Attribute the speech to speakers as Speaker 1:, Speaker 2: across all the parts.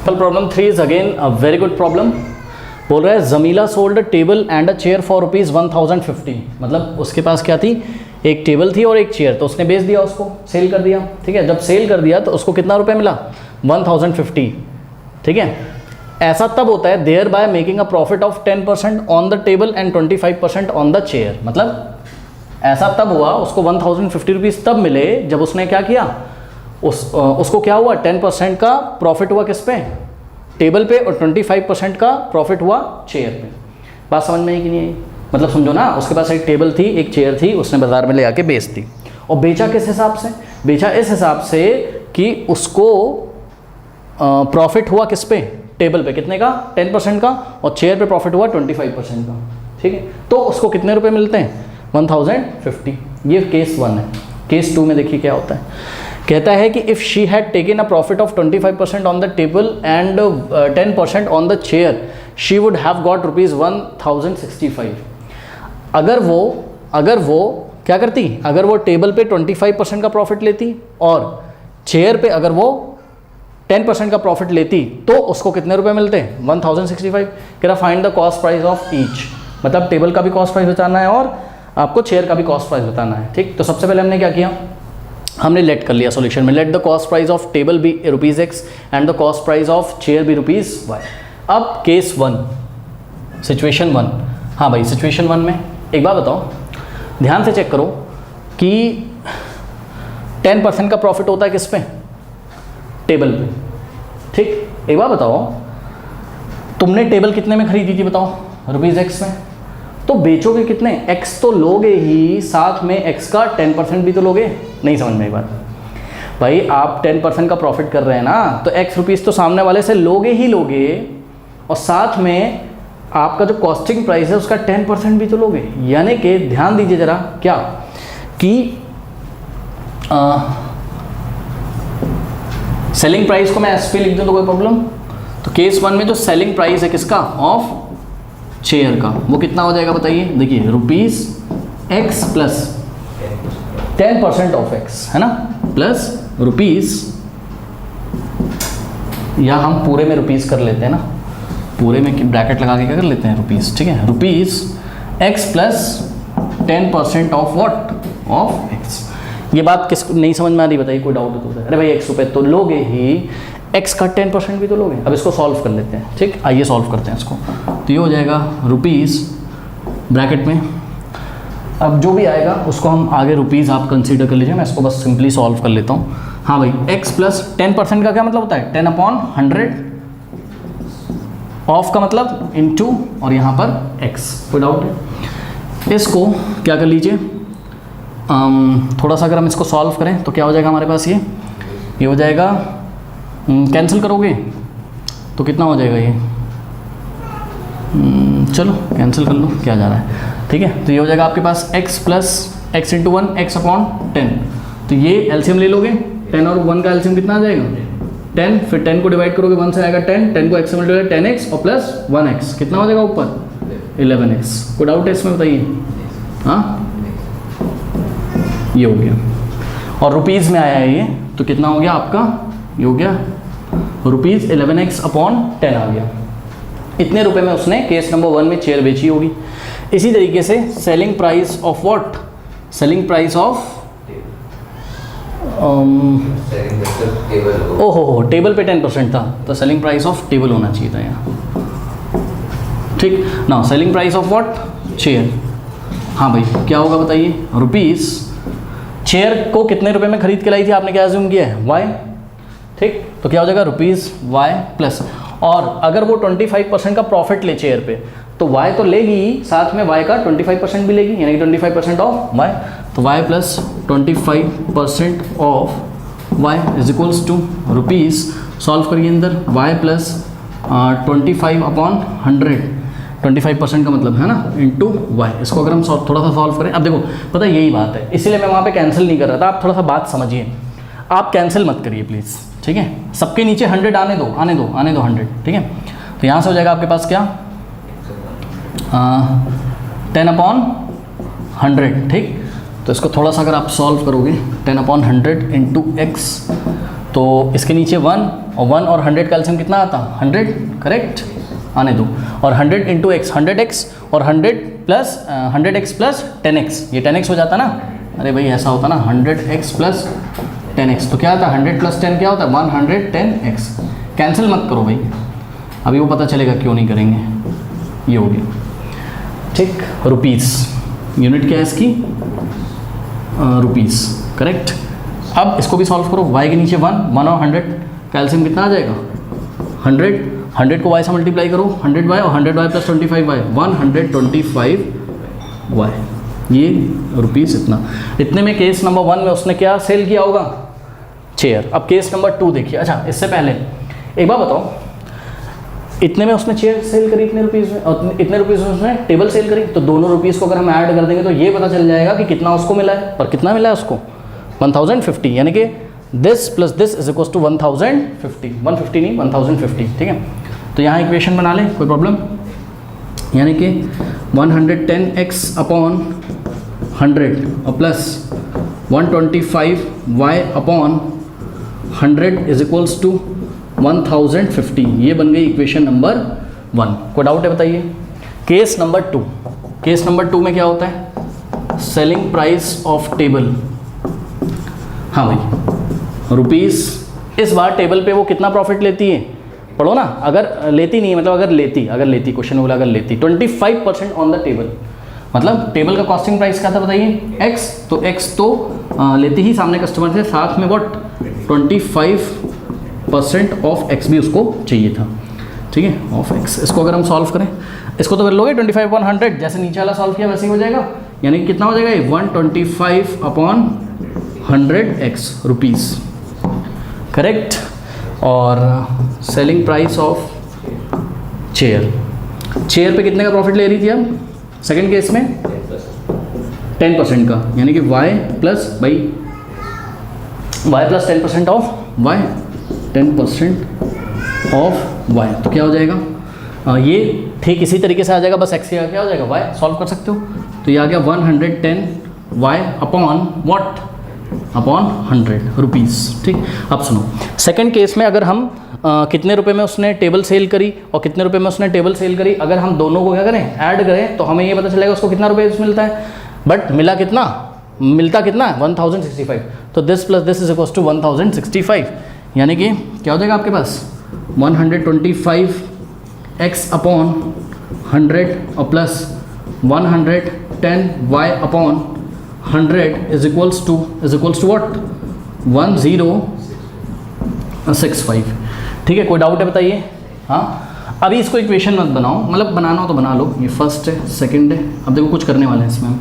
Speaker 1: Problem 3 is again a very good problem. बोल रहा है Jamila sold a table and a chair for rupees 1050। मतलब उसके पास क्या थी, एक टेबल थी और एक चेयर, तो उसने बेच दिया, उसको सेल कर दिया। ठीक है, जब सेल कर दिया तो उसको कितना रुपए मिला, 1050। ठीक है, ऐसा तब होता है there by making a profit of 10% on the table and 25% on the chair. मतलब ऐसा तब हुआ, उसको 1050 रुपीज़ तब मिले जब उसने क्या किया, उसको क्या हुआ, 10% का प्रॉफिट हुआ किस पे, टेबल पे, और 25% का प्रॉफिट हुआ चेयर पे। बात समझ में आई कि नहीं आई? मतलब समझो ना, उसके पास एक टेबल थी, एक चेयर थी, उसने बाज़ार में ले आके बेच दी। और बेचा किस हिसाब से, बेचा इस हिसाब से कि उसको प्रॉफिट हुआ किस पे, टेबल पे, कितने का, 10% का, और चेयर पे प्रॉफिट हुआ 25% का। ठीक है, तो उसको कितने रुपए मिलते हैं, 1050। ये केस 1 है। केस 2 में देखिए क्या होता है। कहता है कि if she had taken a profit of 25% on the table and 10% on the chair, she would have got ₹1065। अगर वो क्या करती, अगर वो टेबल पे 25% का प्रॉफिट लेती और चेयर पे अगर वो 10% का प्रॉफिट लेती, तो उसको कितने रुपए मिलते हैं, 1065। कह रहा find the cost price of each. मतलब टेबल का भी कॉस्ट प्राइस बताना है और आपको चेयर का भी कॉस्ट प्राइस बताना है। ठीक, तो सबसे पहले हमने क्या किया, हमने लेट कर लिया सॉल्यूशन में, let the cost price of table be ₹X and the cost price of chair be ₹Y। अब केस 1, सिचुएशन 1। हाँ भाई, सिचुएशन 1 में एक बात बताओ, ध्यान से चेक करो कि 10% का प्रॉफिट होता है किस पे, टेबल पे। ठीक, एक बात बताओ, तुमने टेबल कितने में खरीदी थी बताओ, ₹X में, तो बेचोगे कितने, X तो लोगे ही, साथ में X का 10% भी तो लोगे। नहीं समझ में एक बात भाई, आप 10% का प्रॉफिट कर रहे हैं ना, तो X रुपीज़ तो सामने वाले से लोगे ही लोगे, और साथ में आपका जो कॉस्टिंग प्राइस है उसका 10% भी तो लोगे। यानी कि ध्यान दीजिए जरा, क्या कि सेलिंग प्राइस को मैं SP लिख दूं तो कोई प्रॉब्लम। तो केस 1 में जो सेलिंग प्राइस है किसका, ऑफ चेयर का, वो कितना हो जाएगा बताइए। देखिए ₹X प्लस 10% ऑफ X है ना, प्लस रुपीज़, या हम पूरे में रुपीज़ कर लेते हैं ना, पूरे में ब्रैकेट लगा के क्या कर लेते हैं, रुपीज़। ठीक है, ₹X plus 10% of what, of X। ये बात किसको नहीं समझ में आ रही बताइए, कोई डाउट हो तो। अरे भाई X रुपये तो लोगे ही, X का 10% भी तो लोगे। अब इसको सॉल्व कर लेते हैं। ठीक, आइए सॉल्व करते हैं इसको। तो ये हो जाएगा रुपीज़ ब्रैकेट में, अब जो भी आएगा उसको हम आगे रुपीज़ आप कंसीडर कर लीजिए, मैं इसको बस सिंपली सॉल्व कर लेता हूँ। हाँ भाई, X प्लस 10% का क्या मतलब होता है, 10/100, ऑफ का मतलब इनटू, और यहाँ पर X। कोई डाउट है? इसको क्या कर लीजिए, थोड़ा सा अगर हम इसको सॉल्व करें तो क्या हो जाएगा हमारे पास, ये हो जाएगा, कैंसिल करोगे तो कितना हो जाएगा ये, चलो कैंसिल कर लो, क्या जा रहा है। ठीक है, तो ये हो जाएगा आपके पास X plus X into 1, X/10। तो ये एलसीएम ले लोगे, 10 और 1 का एलसीएम कितना आ जाएगा, 10, फिर 10 को डिवाइड करोगे 1 से आएगा 10, 10 को X से मल्टीप्लाई 10X और प्लस 1X, कितना हो जाएगा ऊपर 11X। कोई डाउट है इसमें बताइए? हाँ, ये हो गया, और रुपीज़ में आया है ये, तो कितना हो गया आपका, ये हो गया ₹11X/10 आ गया। इतने रुपए में उसने केस नंबर 1 में चेयर बेची होगी। इसी तरीके से selling price of what, selling price of ओहो टेबल पे 10% था, तो सेलिंग प्राइस ऑफ टेबल होना चाहिए था यहाँ। ठीक ना, selling price of what, chair. हाँ भाई, क्या होगा बताइए, रुपीज़, चेयर को कितने रुपए में खरीद के लाई थी आपने, क्या अज्यूम किया है, Y। ठीक, तो क्या हो जाएगा ₹Y प्लस, और अगर वो 25% का प्रॉफिट ले चेयर पे, तो Y तो लेगी, साथ में Y का 25% भी लेगी, यानी कि 25% ऑफ Y। तो Y plus 25% off Y is equals to rupees, solve करिए अंदर, Y प्लस 25/100, 25% का मतलब है ना, इंटू Y। इसको अगर हम थोड़ा सा सॉल्व करें, अब देखो पता है यही बात है, इसीलिए मैं वहाँ पे कैंसिल नहीं कर रहा था। आप थोड़ा सा बात समझिए, आप कैंसिल मत करिए प्लीज़। ठीक है, सबके नीचे 100 आने दो 100। ठीक है, तो यहाँ से हो जाएगा आपके पास क्या, 10/100। ठीक, तो इसको थोड़ा सा अगर आप सॉल्व करोगे, 10/100 इंटू X, तो इसके नीचे 1 और 1 और 100 का एलसीएम कितना आता? 100, करेक्ट, आने दो। और 100 इंटू एक्स 100x और 100x प्लस 10x, ये 10x हो जाता ना, अरे भाई ऐसा होता ना 100x प्लस 10x, तो क्या आता है 100 प्लस 10 क्या होता है 110x। कैंसिल मत करो भाई, अभी वो पता चलेगा क्यों नहीं करेंगे। ये हो गया, ठीक। रुपीज़ यूनिट क्या है इसकी? Rupees, correct. अब इसको भी सॉल्व करो। y के नीचे 1 और 100 का एलसीएम कितना आ जाएगा? 100 को y से मल्टीप्लाई करो, 100y और 100y प्लस 25y 125y, ये रुपीज़ इतना। इतने में केस नंबर 1 में उसने क्या सेल किया होगा? चेयर। अब केस नंबर 2 देखिए। अच्छा, इससे पहले एक बात बताओ, इतने में उसने चेयर सेल करी इतने रुपीज़ में, और इतने रुपीज़ में उसने टेबल सेल करी, तो दोनों रुपीज़ को अगर हम ऐड कर देंगे तो ये पता चल जाएगा कि कितना उसको मिला है। पर कितना मिला है उसको? 1050, यानी कि this plus this is equal to 1050, 150 नहीं 1050, ठीक है। तो यहाँ इक्वेशन बना लें, कोई प्रॉब्लम? यानी कि 110x अपॉन 100 और plus 125y upon 100 is equals to 1050, ये बन गई इक्वेशन नंबर 1। कोई डाउट है बताइए? केस नंबर 2, केस नंबर 2 में क्या होता है? Selling price of table. हाँ भाई, रुपीज़। इस बार टेबल पे वो कितना प्रॉफिट लेती है? पढ़ो ना, अगर लेती नहीं है मतलब अगर लेती क्वेश्चन में बोला अगर लेती 25% ऑन द टेबल, मतलब टेबल का कॉस्टिंग प्राइस क्या था बताइए? x, तो x तो लेती ही सामने कस्टमर से, साथ में व्हाट 25% ऑफ x भी उसको चाहिए था, ठीक है, ऑफ x। इसको अगर हम सॉल्व करें, इसको तो कर लोगे 25 अपॉन 100, जैसे नीचे वाला सॉल्व किया वैसे ही हो जाएगा, यानी कि कितना हो जाएगा? 125 अपॉन 100x रुपीज़, करेक्ट। और selling price of chair, chair पे कितने का प्रॉफिट ले रही थी हम सेकंड केस में? 10% का, यानी कि y plus 10% of y, 10% of y, तो क्या हो जाएगा? ये ठीक इसी तरीके से आ जाएगा, बस x का क्या हो जाएगा? y सॉल्व कर सकते हो, तो ये आ गया 110y upon what? Upon 100 rupees, ठीक। अब सुनो, सेकंड केस में अगर हम कितने रुपए में उसने टेबल सेल करी और कितने रुपए में उसने टेबल सेल करी, अगर हम दोनों को क्या करें? ऐड करें, तो हमें ये पता चलेगा उसको कितना रुपये मिलता है। बट मिला कितना? मिलता कितना? 1065, तो this plus this is equal to 1065, यानी कि क्या हो जाएगा आपके पास? 125x अपॉन 100 और plus 110y upon 100 is equals to what? 1065, ठीक है। कोई डाउट है बताइए? हाँ, अभी इसको इक्वेशन मत बनाओ, मतलब बनाना हो तो बना लो, ये फर्स्ट है सेकंड है, अब देखो कुछ करने वाले हैं इसमें हम।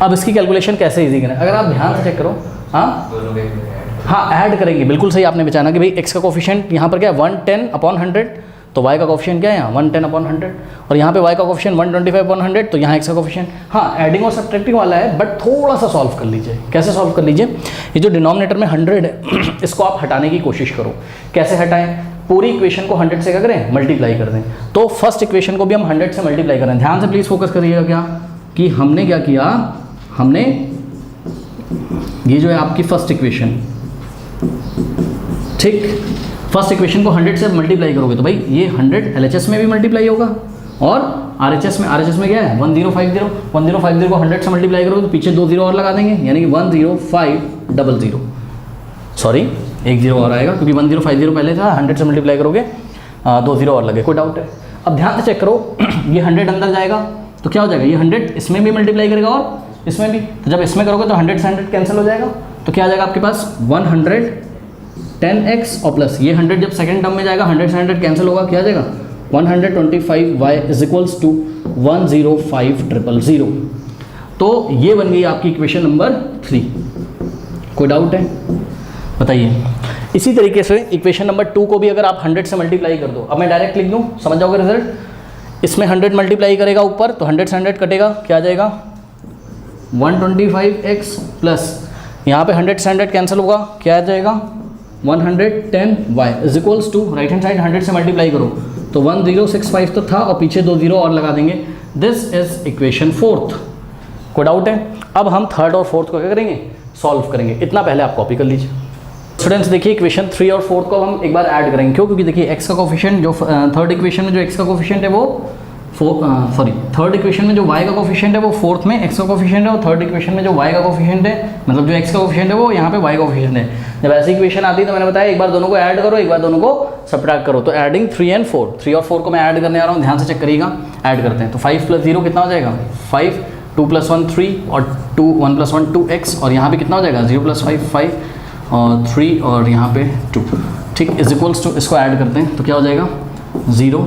Speaker 1: अब इसकी कैलकुलेशन कैसे इजी करें, अगर आप ध्यान से चेक करो। हाँ, ऐड करेंगे, बिल्कुल सही आपने बचाना कि भाई x का कोफिशिएंट यहाँ पर क्या है? 110 अपॉन 100, तो y का कोफिशिएंट क्या है यहाँ? 110 अपॉन 100, और यहाँ पे y का कोफिशिएंट 125 अपॉन 100, तो यहाँ x का कोफिशिएंट। हाँ, एडिंग और सब्ट्रैक्टिंग वाला है, बट थोड़ा सा सॉल्व कर लीजिए। कैसे सॉल्व कर लीजिए? ये जो डिनोमिनेटर में 100 है इसको आप हटाने की कोशिश करो। कैसे हटाएं? पूरी इक्वेशन को 100 से क्या करें? मल्टीप्लाई कर दें। तो फर्स्ट इक्वेशन को भी हम 100 से मल्टीप्लाई करें। ध्यान से प्लीज़ फोकस करिएगा, क्या कि हमने क्या किया? हमने ये जो है आपकी फर्स्ट इक्वेशन, ठीक, फर्स्ट इक्वेशन को 100 से मल्टीप्लाई करोगे तो भाई ये 100 LHS में भी मल्टीप्लाई होगा और RHS में क्या है? 1050 को 100 से मल्टीप्लाई करोगे तो पीछे 2 0 और लगा देंगे, यानी कि 10500, सॉरी एक 0 और आएगा क्योंकि 1050 पहले था, 100 से मल्टीप्लाई करोगे 2 0 और लगे। कोई डाउट है? अब ध्यान से चेक करो, ये 100 अंदर जाएगा तो क्या हो जाएगा? ये 100 इसमें भी मल्टीप्लाई करेगा और इसमें भी, तो जब इसमें करोगे तो 100 से 100 कैंसिल हो जाएगा, तो क्या आ जाएगा आपके पास? 110x और प्लस ये 100 जब सेकंड टर्म में जाएगा 100 से 100 कैंसिल होगा, क्या आ जाएगा? 125y is equals to 105000। तो ये बन गई आपकी इक्वेशन नंबर 3। कोई डाउट है बताइए? इसी तरीके से इक्वेशन नंबर 2 को भी अगर आप 100 से मल्टीप्लाई कर दो, अब मैं डायरेक्ट लिख दूँ, समझ जाओगे रिजल्ट। इसमें 100 मल्टीप्लाई करेगा ऊपर तो 100 से 100 कटेगा, क्या आ जाएगा? 125x प्लस यहाँ पे 100 से 100 कैंसिल होगा, क्या आ जाएगा? 110y is equals to right hand side 100 से मल्टीप्लाई करो तो 1065 तो था और पीछे 2 0 और लगा देंगे। This is equation 4th। कोई डाउट है? अब हम थर्ड और फोर्थ को क्या करेंगे? सॉल्व करेंगे। इतना पहले आप कॉपी कर लीजिए। स्टूडेंट्स देखिए इक्वेशन 3 और 4 को हम एक बार ऐड करेंगे, क्यों? क्योंकि देखिए x का कोफिशिएंट जो थर्ड इक्वेशन में जो x का कोफिशिएंट है वो थर्ड इक्वेशन में जो y का कोफिशिएंट है वो फोर्थ में x का कोफिशिएंट है, और थर्ड इक्वेशन में जो y का कोफिशिएंट है मतलब जो x का कोफिशिएंट है वो यहाँ पे y का कोफिशिएंट है। जब ऐसी इक्वेशन आती है तो मैंने बताया एक बार दोनों को ऐड करो, एक बार दोनों को सब्ट्रैक्ट करो। तो एडिंग 3 and 4, 3 और 4 को मैं ऐड करने आ रहा हूँ, ध्यान से चेक करिएगा। ऐड करते हैं तो 5 + 0 कितना हो जाएगा 5, 2 + 1 3 और 1 + 1 2x, और यहाँ पे कितना हो जाएगा 0 + 5 5 और 3 और यहाँ पे 2, ठीक, इज इक्वल्स टू, इसको ऐड करते हैं तो क्या हो जाएगा 0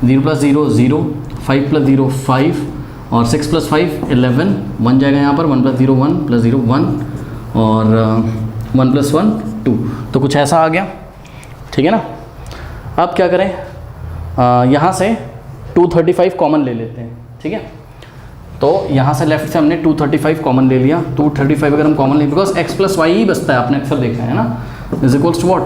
Speaker 1: + 0 0, 5 + 0 5 और 6 + 5 11, 1 जाएगा यहाँ पर, 1 + 0 1 + 0 1 और 1 + 1 2, तो कुछ ऐसा आ गया, ठीक है ना। अब क्या करें, यहाँ से 235 कॉमन ले लेते हैं, ठीक है। तो यहाँ से लेफ्ट से हमने 235 कॉमन ले लिया, 235 अगर हम कॉमन ले, बिकॉज x + y ही बचता है, आपने अक्सर देखा है ना, is equals to what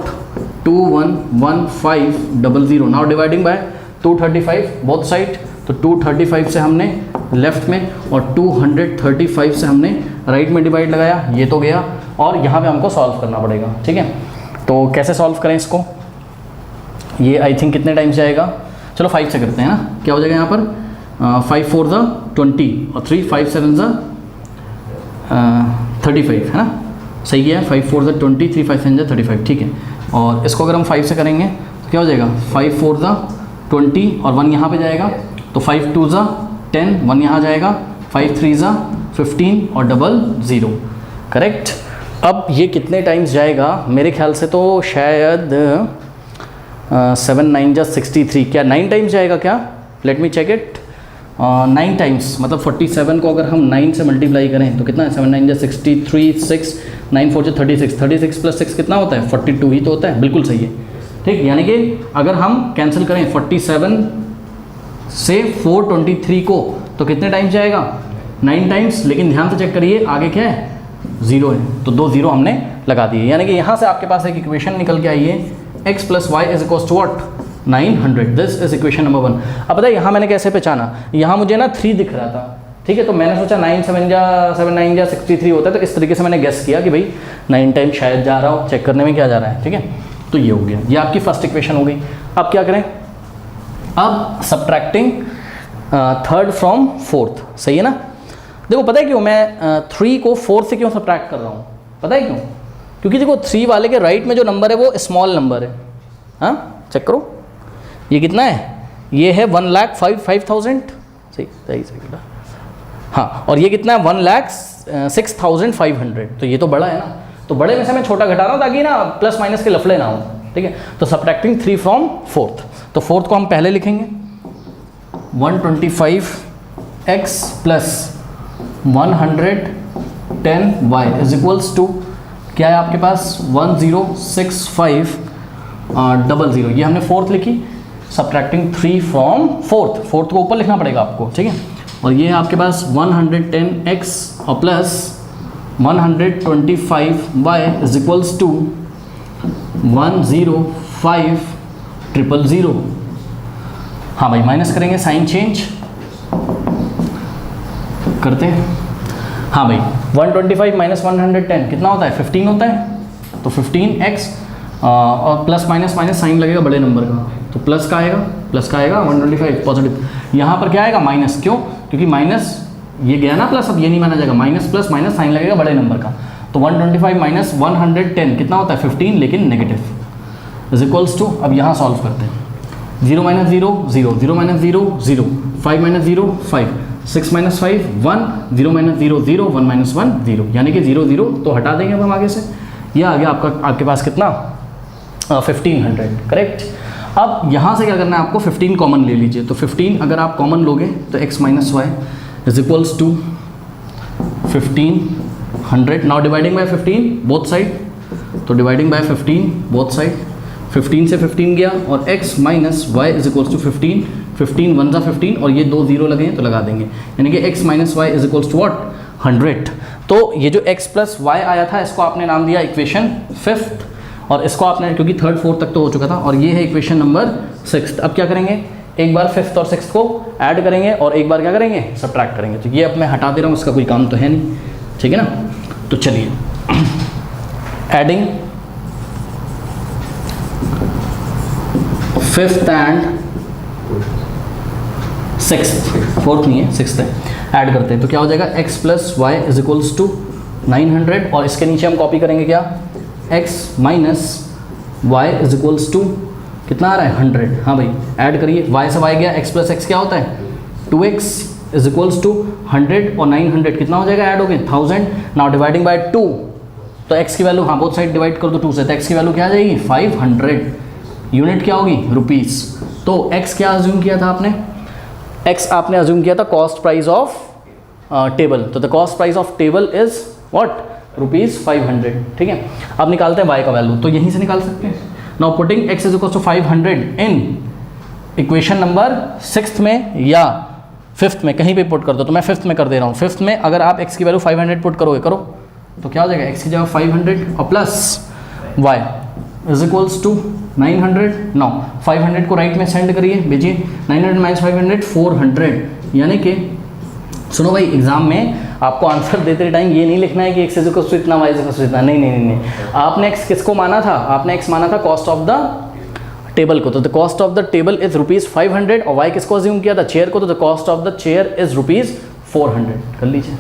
Speaker 1: 2 1 1 5 0 0। Now dividing by 235 both side, तो 235 से हमने लेफ्ट में और 235 से हमने राइट में डिवाइड लगाया, ये तो गया, और यहाँ पे हमको सॉल्व करना पड़ेगा, ठीक है। तो कैसे सॉल्व करें इसको, ये आई थिंक कितने टाइम से आएगा, चलो 5 से करते हैं ना। क्या हो जाएगा यहाँ पर 5 4 20 और 3 5 7 35 है ना, सही है। 5 4 20, 3 5 7 35, ठीक है। और इसको अगर हम 5 से करेंगे तो क्या हो जाएगा 5 4 20 और 1 यहाँ पे जाएगा, तो 5 2 10, 1 यहाँ जाएगा, 5 3 15 और 0 करेक्ट। अब ये कितने टाइम्स जाएगा, मेरे ख्याल से तो शायद 7 9 63, क्या 9 टाइम्स जाएगा क्या, let me check it. 9 times मतलब 47 को अगर हम 9 से मल्टीप्लाई करें तो कितना है, 7 9 63, 6 9 4 36, 36 + 6 कितना होता है 42 ही तो होता है, बिल्कुल सही है, ठीक। यानी कि अगर हम कैंसिल करें 47 से 423 को तो कितने टाइम्स जाएगा 9 टाइम्स, लेकिन ध्यान से चेक करिए आगे क्या है 0 है, तो 2 0 हमने लगा दिए। यानी कि यहाँ से आपके पास एक इक्वेशन निकल के आई है x + y = what 900, this is equation number 1। अब बताइए यहाँ मैंने कैसे पहचाना, यहाँ मुझे ना 3 दिख रहा था, ठीक है, तो मैंने सोचा 9 7 9 63 होता है, तो इस तरीके से मैंने गेस किया कि भाई 9 टाइम शायद जा रहा हो, चेक करने में क्या जा रहा है, ठीक है। तो ये हो गया, ये आपकी फर्स्ट इक्वेशन हो गई। अब क्या करें, अब सब्ट्रैक्टिंग थर्ड फ्रॉम फोर्थ, सही है ना। देखो पता है क्यों मैं 3 को 4 से क्यों सब्ट्रैक्ट कर रहा हूँ, पता है क्यों, क्योंकि देखो 3 वाले के राइट में जो नंबर है वो स्मॉल नंबर है, हाँ चेक करो, ये कितना है, ये है 1,05,000, सही सही सही, हाँ, और ये कितना है 1,06,500, तो ये तो बड़ा है ना, तो बड़े में से मैं छोटा घटा रहा हूँ ताकि ना प्लस माइनस के लफड़े ना हो, ठीक है। तो सब्ट्रैक्टिंग 3 फ्रॉम फोर्थ, तो फोर्थ को हम पहले लिखेंगे 125x + 110y is equals to क्या है आपके पास 106500, ये हमने फोर्थ लिखी। सब्ट्रैक्टिंग 3 फ्रॉम फोर्थ, फोर्थ को ऊपर लिखना पड़ेगा आपको, ठीक है। और ये है आपके पास 110x और plus 125y is equals to 105,000। हाँ भाई माइनस करेंगे, साइन चेंज करते हैं। हाँ भाई 125 - 110 कितना होता है 15 होता है, तो 15x और प्लस माइनस माइनस साइन लगेगा बड़े नंबर का, तो प्लस का आएगा 125 पॉजिटिव। यहाँ पर क्या आएगा माइनस, क्यों, क्योंकि माइनस ये गया ना प्लस, अब ये नहीं माना जाएगा, माइनस प्लस माइनस साइन लगेगा बड़े नंबर का, तो 125 - 110 कितना होता है 15 लेकिन नेगेटिव, इज इक्वल्स टू, अब यहाँ सॉल्व करते हैं 0 - 0 0, 0 - 0 0, 5 - 0 5, 6 - 5 1, 0 - 0 0, 1 - 1 0, यानी कि 0 0 तो हटा देंगे अब हम आगे से, ये आ गया आपके पास कितना 1500 करेक्ट। अब यहाँ से क्या करना है आपको 15 कॉमन ले लीजिए, तो 15 अगर आप कॉमन लोगे तो x - y is equals to 1500। Now dividing by 15 both side, तो डिवाइडिंग बाय 15 बोथ साइड, 15 से 15 गया और x - y is equals to 15, 15 1 = 15 और ये 2 0 लगे हैं तो लगा देंगे, यानी कि x - y is equals to what 100। तो ये जो x + y आया था इसको आपने नाम दिया इक्वेशन 5th, और इसको आपने क्योंकि 3rd 4th तक तो हो चुका था, और ये है इक्वेशन नंबर 6th। अब क्या करेंगे, एक बार 5th और 6th को ऐड करेंगे और एक बार क्या करेंगे सब्ट्रैक्ट करेंगे, तो ये अब मैं हटा दे रहा हूँ, इसका कोई काम तो है नहीं, ठीक है ना। तो चलिए adding fifth and sixth, fourth नहीं है, सिक्स्थ है, ऐड करते हैं तो क्या हो जाएगा x plus y is equals to 900 और इसके नीचे हम कॉपी करेंगे क्या, x minus y is equals to कितना आ रहा है 100। हाँ भाई ऐड करिए, y से y गया, x प्लस x क्या होता है 2x इज इक्वल्स टू 100 और 900 कितना हो जाएगा, ऐड हो गए 1000। नाउ डिवाइडिंग बाय 2 तो x की वैल्यू, हाँ बोथ साइड डिवाइड कर दो 2 से, तो x की वैल्यू क्या आ जाएगी 500, यूनिट क्या होगी रुपीस। तो x क्या अज्यूम किया था आपने, x आपने अज्यूम किया था कॉस्ट प्राइस ऑफ टेबल, तो the cost price of table is what ₹500। ठीक है, अब निकालते हैं y का वैल्यू, तो यहीं से निकाल सकते हैं। Now putting x is equal to 500 in equation number 6th में या 5th में, कहीं पे पुट कर दो, तो मैं 5th में कर दे रहा हूँ। 5th में अगर आप x की वैल्यू 500 पुट करोगे, करो तो क्या हो जाएगा, x की जगह 500 और प्लस y is equals to 900। Now 500 को राइट में सेंड करिए, भेजिए, 900 माइनस 500 400, यानी कि सुनो भाई एग्जाम में आपको आंसर देते टाइम ये नहीं लिखना है कि x इज इक्वल टू इतना, y इज इक्वल टू इतना, नहीं नहीं नहीं, आपने x किसको माना था, आपने x माना था कॉस्ट ऑफ द टेबल को, तो the cost of the table is ₹500 और y किसको अज्यूम किया था, चेयर को, तो the cost of the chair is ₹400। कर लीजिए।